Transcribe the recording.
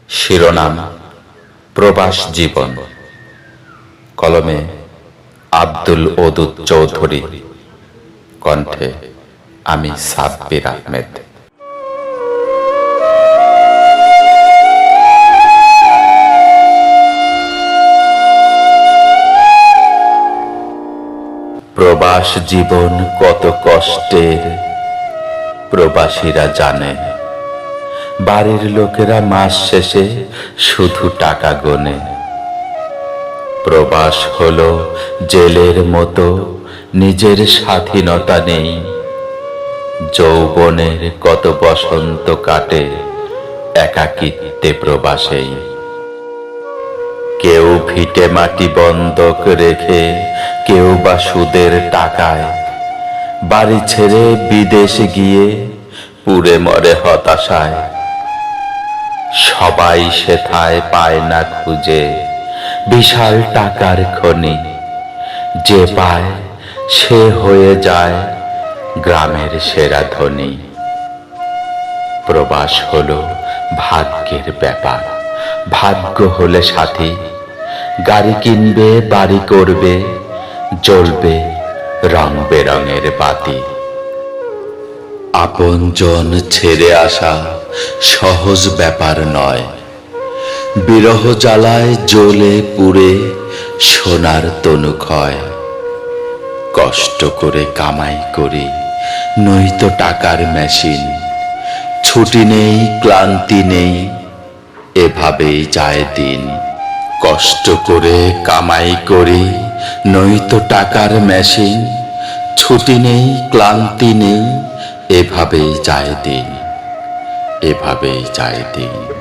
শিরোনাম প্রবাস জীবন। কলমে আব্দুল ওদুদ চৌধুরী, কণ্ঠে আমি সাব্বির আহমেদ। প্রবাস জীবন কত কষ্টের প্রবাসীরা জানে। বাড়ির লোকেরা মাস শেষে শুধু টাকা গোনে। প্রবাস হলো জেলের মতো, নিজের স্বাধীনতা নেই। যৌবনের কত বসন্ত কাটে একাকিত্বে প্রবাসেই। কেউ ভিটে মাটি বন্ধক রেখে, কেউ বা সুদের টাকায় বাড়ি ছেড়ে বিদেশে গিয়ে পুড়ে মরে হতাশায়। সবাই সেথায় পায় না খুঁজে বিশাল টাকার খনি। যে পায় সে হয়ে যায় গ্রামের সেরা ধনী। প্রবাস হলো ভাগ্যের ব্যাপার, ভাগ্য হলে সাথী। গাড়ি কিনবে, বাড়ি করবে, জ্বলবে রং বেরঙের বাতি। আপনজন ছেড়ে আসা সহজ ব্যাপার নয়। বিরহ জ্বালায় জ্বলে পুড়ে সোনার তনু ক্ষয়। কষ্ট করে কামাই করি, নয়তো টাকার মেশিন। ছুটি নেই, ক্লান্তি নেই, এভাবেই যায় দিন। কষ্ট করে কামাই করি, নয়তো টাকার মেশিন। ছুটি নেই, ক্লান্তি নেই, এভাবেই যায় দিন, এভাবেই যায় দিন।